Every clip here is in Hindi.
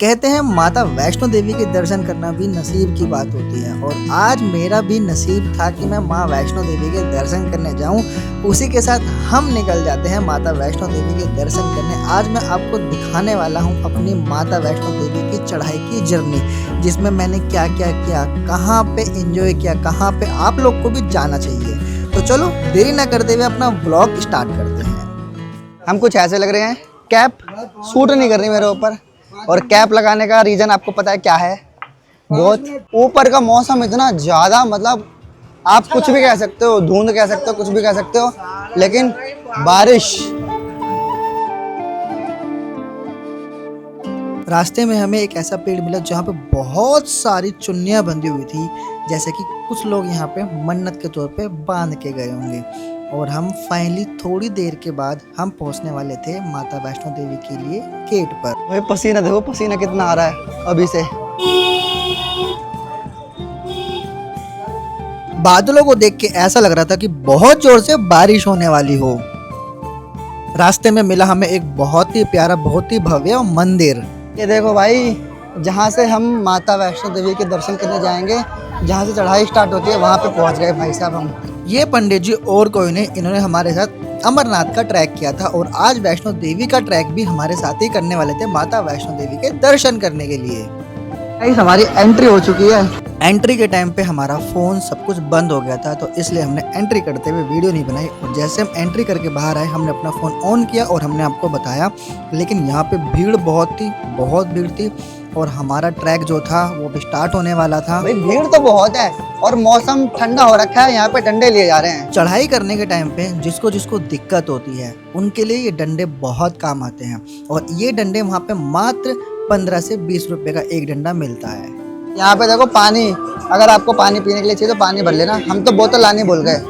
कहते हैं माता वैष्णो देवी के दर्शन करना भी नसीब की बात होती है और आज मेरा भी नसीब था कि मैं माँ वैष्णो देवी के दर्शन करने जाऊं। उसी के साथ हम निकल जाते हैं माता वैष्णो देवी के दर्शन करने। आज मैं आपको दिखाने वाला हूं अपनी माता वैष्णो देवी की चढ़ाई की जर्नी, जिसमें मैंने क्या क्या किया, कहाँ पे एंजॉय किया, कहाँ पे आप लोग को भी जाना चाहिए। तो चलो देरी ना करते हुए अपना ब्लॉग स्टार्ट करते हैं। हम कुछ ऐसे लग रहे हैं, कैप सूट नहीं कर रही मेरे ऊपर, और कैप लगाने का रीज़न आपको पता है क्या है? बहुत ऊपर का मौसम इतना ज़्यादा, मतलब आप कुछ भी कह सकते हो, धुंध कह सकते हो, कुछ भी कह सकते हो, लेकिन बारिश। रास्ते में हमें एक ऐसा पेड़ मिला जहाँ पे बहुत सारी चुन्नियाँ बंधी हुई थी, जैसे कि कुछ लोग यहाँ पे मन्नत के तौर पे बांध के गए होंगे। और हम फाइनली थोड़ी देर के बाद हम पहुँचने वाले थे माता वैष्णो देवी के लिए गेट पर। भाई पसीना देखो, पसीना कितना आ रहा है अभी से। बादलों को देख के ऐसा लग रहा था कि बहुत जोर से बारिश होने वाली हो। रास्ते में मिला हमें एक बहुत ही प्यारा, बहुत ही भव्य मंदिर। ये देखो भाई, जहाँ से हम माता वैष्णो देवी के दर्शन करने जाएंगे, जहाँ से चढ़ाई स्टार्ट होती है, वहाँ पे पहुँच गए भाई साहब हम। ये पंडित जी और कोई नहीं, इन्होंने हमारे साथ अमरनाथ का ट्रैक किया था और आज वैष्णो देवी का ट्रैक भी हमारे साथ ही करने वाले थे माता वैष्णो देवी के दर्शन करने के लिए। हमारी एंट्री हो चुकी है। एंट्री के टाइम पे हमारा फ़ोन सब कुछ बंद हो गया था, तो इसलिए हमने एंट्री करते हुए वीडियो नहीं बनाई। और जैसे हम एंट्री करके बाहर आए, हमने अपना फ़ोन ऑन किया और हमने आपको बताया। लेकिन यहाँ पे भीड़ बहुत थी, बहुत भीड़ थी, और हमारा ट्रैक जो था वो भी स्टार्ट होने वाला था। भाई भीड़ तो बहुत है और मौसम ठंडा हो रखा है, यहाँ पे डंडे लिए जा रहे हैं। चढ़ाई करने के टाइम पे जिसको जिसको दिक्कत होती है, उनके लिए ये डंडे बहुत काम आते हैं। और ये डंडे वहाँ पे मात्र 15 से 20 रुपए का एक डंडा मिलता है। यहाँ पे देखो पानी, अगर आपको पानी पीने के लिए चाहिए तो पानी भर लेना। हम तो बोतल लाने भूल गए,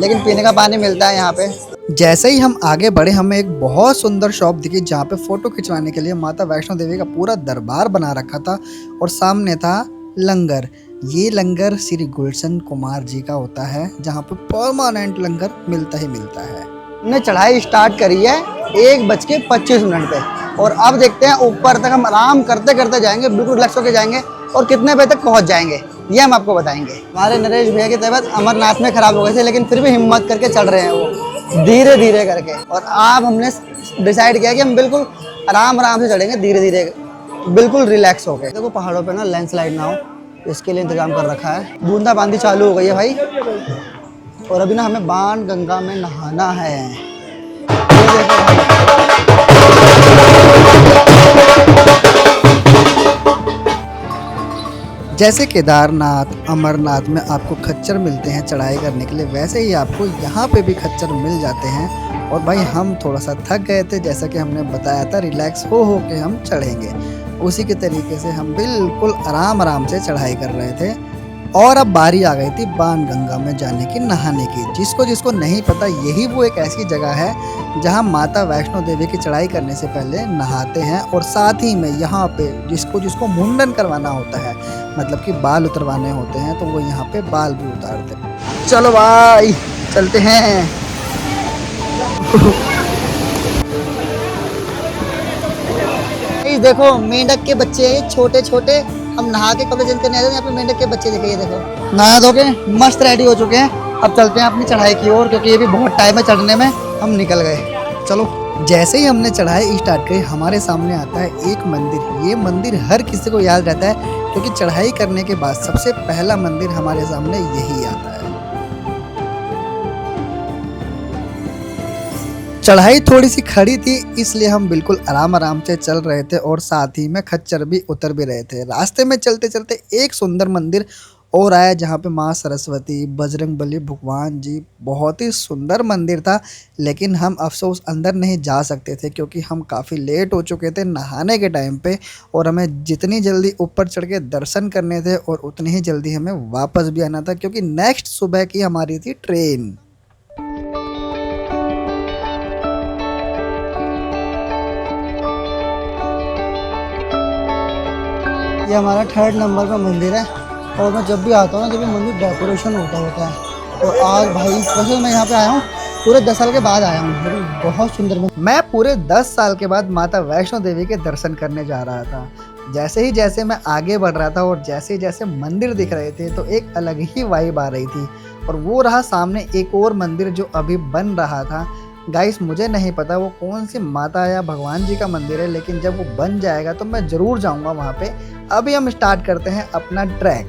लेकिन पीने का पानी मिलता है यहाँ पे। जैसे ही हम आगे बढ़े, हमें एक बहुत सुंदर शॉप दिखी जहाँ पे फोटो खिंचवाने के लिए माता वैष्णो देवी का पूरा दरबार बना रखा था, और सामने था लंगर। ये लंगर श्री गुलशन कुमार जी का होता है, जहाँ पे परमानेंट लंगर मिलता ही मिलता है। हमने चढ़ाई स्टार्ट करी है 1:25 पे, और अब देखते हैं ऊपर तक हम आराम करते करते जाएंगे, बिल्कुल रिलैक्स होकर जाएंगे, और कितने बजे तक पहुंच जाएंगे ये हम आपको बताएंगे। हमारे नरेश भैया की तबीयत अमरनाथ में खराब हो गई थी, लेकिन फिर भी हिम्मत करके चल रहे हैं वो, धीरे धीरे करके। और अब हमने डिसाइड किया कि हम बिल्कुल आराम आराम से चढ़ेंगे, धीरे धीरे, बिल्कुल रिलैक्स होके। देखो पहाड़ों पे ना लैंडस्लाइड ना हो, इसके लिए इंतजाम कर रखा है। बूंदाबांदी चालू हो गई है भाई, और अभी ना हमें बाण गंगा में नहाना है। जैसे केदारनाथ, अमरनाथ में आपको खच्चर मिलते हैं चढ़ाई करने के लिए, वैसे ही आपको यहाँ पे भी खच्चर मिल जाते हैं। और भाई हम थोड़ा सा थक गए थे, जैसा कि हमने बताया था, रिलैक्स हो के हम चढ़ेंगे। उसी के तरीके से हम बिल्कुल आराम आराम से चढ़ाई कर रहे थे। और अब बारी आ गई थी बाण गंगा में जाने की, नहाने की। जिसको जिसको नहीं पता, यही वो एक ऐसी जगह है जहां माता वैष्णो देवी की चढ़ाई करने से पहले नहाते हैं। और साथ ही में यहाँ पे जिसको जिसको मुंडन करवाना होता है, मतलब कि बाल उतरवाने होते हैं, तो वो यहाँ पे बाल भी उतारते हैं। चलो भाई चलते हैं। देखो मेंढक के बच्चे छोटे छोटे, हम नहा के कपड़े चेंज करने आए थे, यहाँ पे मेंढक के बच्चे दिखे। ये देखो नहा धो के मस्त रेडी हो चुके हैं। अब चलते हैं अपनी चढ़ाई की ओर, क्योंकि ये भी बहुत टाइम है चढ़ने में। हम निकल गए, चलो। जैसे ही हमने चढ़ाई स्टार्ट करी, हमारे सामने आता है एक मंदिर। ये मंदिर हर किसी को याद रहता है, क्योंकि चढ़ाई करने के बाद सबसे पहला मंदिर हमारे सामने यही आता है। चढ़ाई थोड़ी सी खड़ी थी, इसलिए हम बिल्कुल आराम आराम से चल रहे थे, और साथ ही में खच्चर भी उतर भी रहे थे। रास्ते में चलते चलते एक सुंदर मंदिर और आया, जहाँ पे माँ सरस्वती, बजरंगबली भगवान जी, बहुत ही सुंदर मंदिर था। लेकिन हम अफसोस अंदर नहीं जा सकते थे, क्योंकि हम काफ़ी लेट हो चुके थे नहाने के टाइम पे, और हमें जितनी जल्दी ऊपर चढ़ के दर्शन करने थे, और उतनी ही जल्दी हमें वापस भी आना था, क्योंकि नेक्स्ट सुबह की हमारी थी ट्रेन। ये हमारा 3rd नंबर का मंदिर है, और मैं जब भी आता हूँ ना, जब भी मंदिर डेकोरेशन होता है। और आज भाई वैसे मैं यहाँ पे आया हूँ पूरे 10 साल के बाद आया हूँ, लेकिन बहुत सुंदर। मैं पूरे 10 साल के बाद माता वैष्णो देवी के दर्शन करने जा रहा था। जैसे मैं आगे बढ़ रहा था और जैसे जैसे मंदिर दिख रहे थे तो एक अलग ही वाइब आ रही थी। और वो रहा सामने एक और मंदिर जो अभी बन रहा था। गाइस मुझे नहीं पता वो कौन सी माता या भगवान जी का मंदिर है, लेकिन जब वो बन जाएगा तो मैं ज़रूर जाऊंगा वहाँ पे। अभी हम स्टार्ट करते हैं अपना ट्रैक।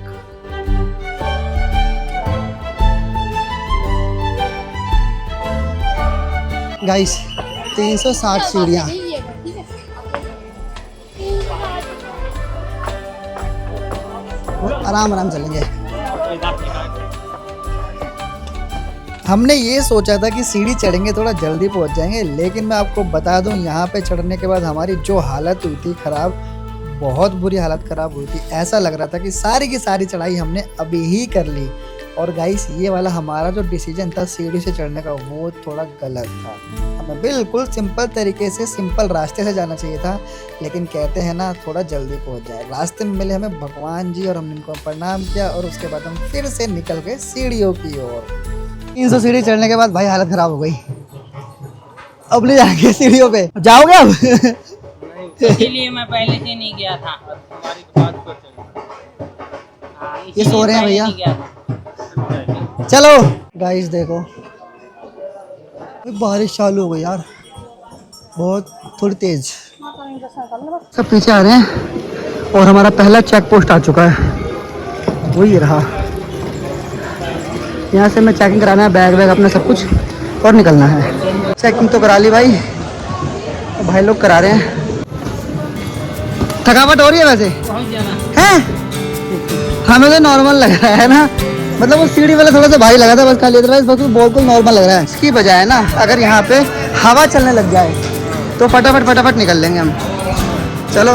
गाइस 360 सीढ़ियाँ, आराम आराम चलेंगे। हमने ये सोचा था कि सीढ़ी चढ़ेंगे थोड़ा जल्दी पहुंच जाएंगे, लेकिन मैं आपको बता दूं यहाँ पे चढ़ने के बाद हमारी जो हालत हुई थी ख़राब, बहुत बुरी हालत ख़राब हुई थी। ऐसा लग रहा था कि सारी की सारी चढ़ाई हमने अभी ही कर ली। और गाइस ये वाला हमारा जो डिसीजन था सीढ़ी से चढ़ने का वो थोड़ा गलत था। हमें बिल्कुल सिंपल तरीके से सिंपल रास्ते से जाना चाहिए था, लेकिन कहते हैं ना थोड़ा जल्दी पहुंच जाए। रास्ते में मिले हमें भगवान जी और हमने उनको प्रणाम किया और उसके बाद हम फिर से निकल गए सीढ़ियों की ओर। 300 सीढ़ी चढ़ने के बाद भाई हालत ख़राब हो गई। अब ले जाएंगे सीढ़ियों पे, जाओगे अब? इसीलिए मैं पहले से नहीं गया था। ये सो रहे हैं भैया। चलो गाइस देखो बारिश चालू हो गई यार, बहुत थोड़ी तेज। सब पीछे आ रहे हैं और हमारा पहला चेक पोस्ट आ चुका है, वो ये रहा। यहाँ से हमें चेकिंग कराना है, बैग वैग अपना सब कुछ, और निकलना है। चेकिंग तो करा ली भाई, भाई लोग करा रहे हैं। थकावट हो रही है वैसे हैं? हमें तो नॉर्मल लग रहा है ना, मतलब वो सीढ़ी वाला थोड़ा सा भारी लगा था बस, खाली अदरवाइज बस बिल्कुल नॉर्मल लग रहा है। इसकी बजाय ना अगर यहाँ पे हवा चलने लग जाए तो फटाफट निकल लेंगे हम। चलो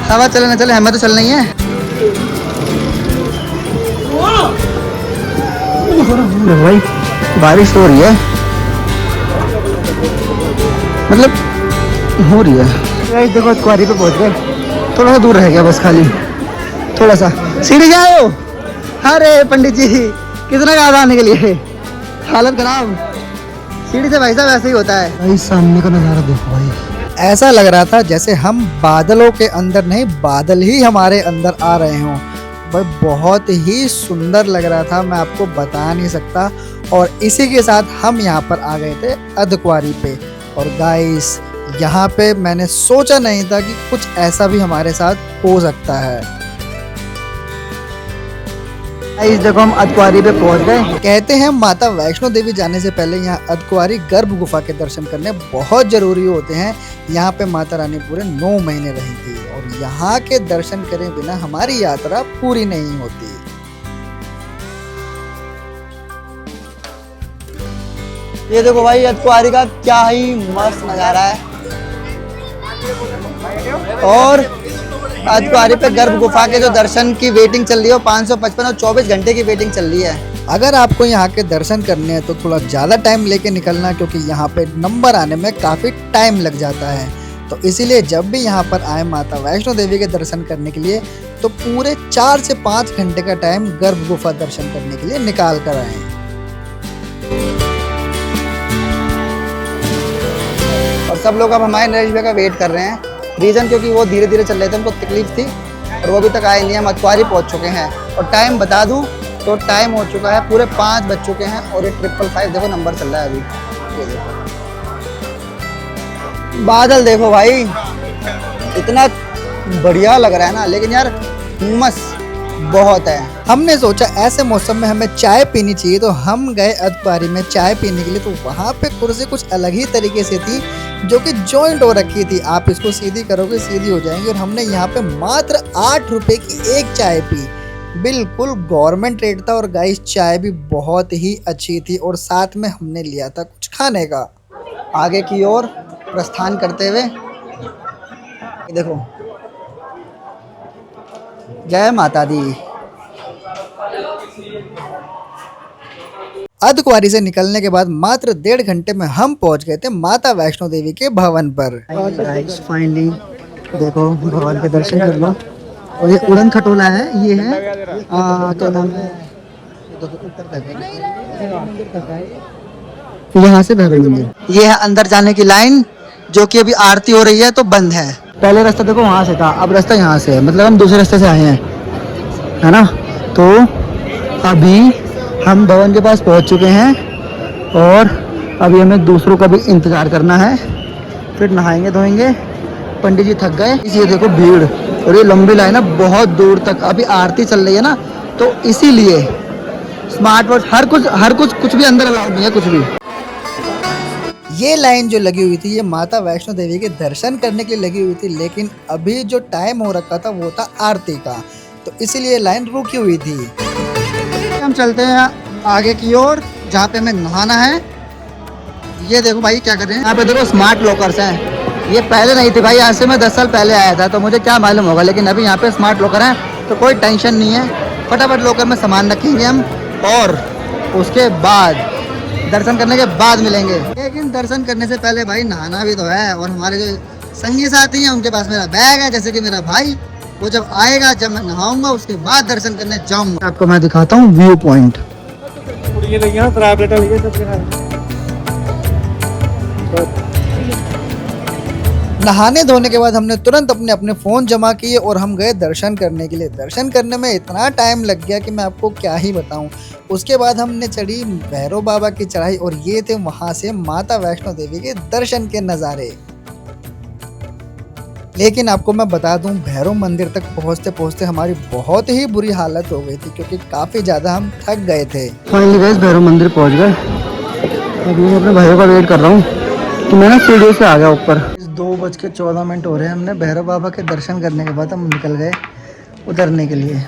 हवा चले ना चले हमें तो चलना ही है। भाई बारिश हो रही है, मतलब हो रही है। देखो कुआरी पे पहुंच गए, थोड़ा सा दूर रह गया बस, खाली थोड़ा सा। सीढ़ी जाओ। अरे पंडित जी कितना ज्यादा आने के लिए, हालत खराब। सीढ़ी से भाई साहब ऐसे ही होता है। भाई सामने का नजारा देखो भाई, ऐसा लग रहा था जैसे हम बादलों के अंदर नहीं, बादल ही हमारे अंदर आ रहे हों। भाई बहुत ही सुंदर लग रहा था, मैं आपको बता नहीं सकता। और इसी के साथ हम यहाँ पर आ गए थे अर्धकुंवारी पे। और गाइस यहाँ पे मैंने सोचा नहीं था कि कुछ ऐसा भी हमारे साथ हो सकता है। इस देखो हम अर्धकुंवारी पे पहुंच गए। कहते हैं माता वैष्णो देवी जाने से पहले यहाँ अर्धकुंवारी गर्भ गुफा के दर्शन करने बहुत जरूरी होते हैं। यहाँ पे माता रानी पूरे 9 महीने रही थी और यहाँ के दर्शन करे बिना हमारी यात्रा पूरी नहीं होती। ये देखो भाई अर्धकुंवारी का क्या ही मस्त नजारा है। और अर्धकुंवारी पे गर्भ गुफा के जो दर्शन की वेटिंग चल रही है 555 और 24 घंटे की वेटिंग चल रही है। अगर आपको यहाँ के दर्शन करने हैं तो थोड़ा ज़्यादा टाइम लेके निकलना, क्योंकि यहाँ पे नंबर आने में काफ़ी टाइम लग जाता है। तो इसीलिए जब भी यहाँ पर आए माता वैष्णो देवी के दर्शन करने के लिए तो पूरे 4 से 5 घंटे का टाइम गर्भ गुफा दर्शन करने के लिए निकाल कर आए। और सब लोग अब हमारे नरेश भाई का वेट कर रहे हैं। रीज़न क्योंकि वो धीरे धीरे चल रहे थे, उनको तकलीफ थी और वो अभी तक आए नहीं। हम अर्धकुंवारी पहुँच चुके हैं और टाइम बता दूं तो टाइम हो चुका है पूरे 5 बज चुके हैं और ये 555 देखो नंबर चल रहा है अभी। ये देखो बादल देखो भाई, इतना बढ़िया लग रहा है ना, लेकिन यार मस्त बहुत है। हमने सोचा ऐसे मौसम में हमें चाय पीनी चाहिए, तो हम गए अर्धकुंवारी में चाय पीने के लिए। तो वहाँ पे कुर्सी कुछ अलग ही तरीके से थी जो कि जॉइंट हो रखी थी। आप इसको सीधी करोगे सीधी हो जाएंगी। और हमने यहाँ पे मात्र 8 रुपए की एक चाय पी, बिल्कुल गवर्नमेंट रेट था। और गाइस चाय भी बहुत ही अच्छी थी और साथ में हमने लिया था कुछ खाने का। आगे की ओर प्रस्थान करते हुए देखो, जय माता दी। अर्धकुंवारी से निकलने के बाद मात्र 1.5 घंटे में हम पहुंच गए थे माता वैष्णो देवी के भवन पर। फाइनली देखो भगवान के दर्शन कर लो। और ये उड़न खटोला है, ये है क्या नाम है, यहाँ से भैरव मंदिर। ये है अंदर जाने की लाइन, जो कि अभी आरती हो रही है तो बंद है। पहले रास्ता देखो वहाँ से था, अब रास्ता यहाँ से है, मतलब हम दूसरे रास्ते से आए हैं, है ना। तो अभी हम भवन के पास पहुँच चुके हैं और अभी हमें दूसरों का भी इंतज़ार करना है, फिर नहाएंगे धोएंगे। पंडित जी थक गए, ये देखो भीड़ और ये लंबी लाइन है बहुत दूर तक, अभी आरती चल रही है ना, तो इसीलिए स्मार्ट वॉच हर कुछ भी अंदर अलाउड नहीं है, कुछ भी। ये लाइन जो लगी हुई थी ये माता वैष्णो देवी के दर्शन करने के लिए लगी हुई थी, लेकिन अभी जो टाइम हो रखा था वो था आरती का, तो इसीलिए लाइन रुकी हुई थी। हम चलते हैं आगे की ओर जहाँ पे हमें नहाना है। ये देखो भाई क्या कर रहे हैं, यहाँ पे देखो स्मार्ट लॉकर्स हैं, ये पहले नहीं थे भाई, यहाँ से मैं 10 साल पहले आया था तो मुझे क्या मालूम होगा, लेकिन अभी यहाँ पे स्मार्ट लॉकर हैं तो कोई टेंशन नहीं है, फटाफट लॉकर में सामान रखेंगे हम और उसके बाद दर्शन करने के बाद मिलेंगे। लेकिन दर्शन करने से पहले भाई नहाना भी तो है, और हमारे जो संगी साथी हैं उनके पास मेरा बैग है, जैसे कि मेरा भाई, वो जब आएगा, जब मैं नहाऊंगा उसके बाद दर्शन करने जाऊंगा। आपको मैं दिखाता हूँ व्यू पॉइंट। नहाने धोने के बाद हमने तुरंत अपने अपने फ़ोन जमा किए और हम गए दर्शन करने के लिए। दर्शन करने में इतना टाइम लग गया कि मैं आपको क्या ही बताऊं। उसके बाद हमने चढ़ी भैरव बाबा की चढ़ाई और ये थे वहां से माता वैष्णो देवी के दर्शन के नज़ारे। लेकिन आपको मैं बता दूं, भैरव मंदिर तक पहुंचते पहुंचते हमारी बहुत ही बुरी हालत हो गई थी, क्योंकि काफ़ी ज़्यादा हम थक गए थे। फाइनली गाइस भैरव मंदिर पहुँच गए। अभी मैं अपने भाइयों का वेट कर रहा हूँ तो मैं ना सीढ़ी से आ गया ऊपर। 2:14 हो रहे हैं, हमने भैरव बाबा के दर्शन करने के बाद हम निकल गए उतरने के लिए।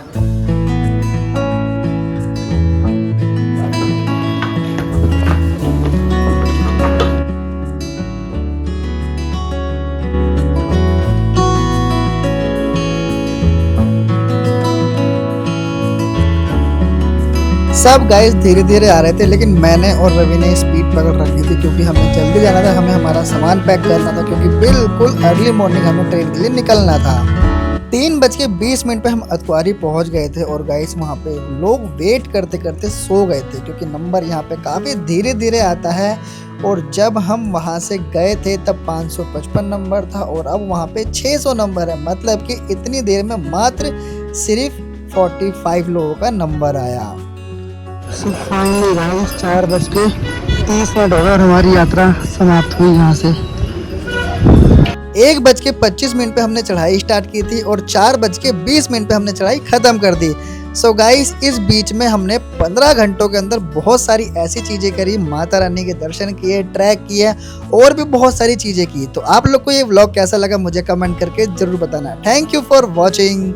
सब गाइस धीरे धीरे आ रहे थे, लेकिन मैंने और रवि ने स्पीड पकड़ रखी थी, क्योंकि हमें जल्दी जाना था, हमें हमारा सामान पैक करना था, क्योंकि बिल्कुल अर्ली मॉर्निंग हमें ट्रेन के लिए निकलना था। 3:20 पे हम अतवारी पहुंच गए थे और गाइस वहां पे लोग वेट करते करते सो गए थे, क्योंकि नंबर यहाँ पे काफ़ी धीरे धीरे आता है। और जब हम वहां से गए थे तब 555 नंबर था और अब वहां पे 600 नंबर है, मतलब कि इतनी देर में मात्र सिर्फ 45 लोगों का नंबर आया। So finally guys 4:30 हो गए और हमारी यात्रा समाप्त हुई यहाँ से। 1:25 पे हमने चढ़ाई स्टार्ट की थी और 4:20 पे हमने चढ़ाई खत्म कर दी। सो गाइस इस बीच में हमने 15 घंटों के अंदर बहुत सारी ऐसी चीज़ें करी, माता रानी के दर्शन किए, ट्रैक किए और भी बहुत सारी चीज़ें की। तो आप लोग को ये व्लॉग कैसा लगा मुझे कमेंट करके ज़रूर बताना। Thank you for watching.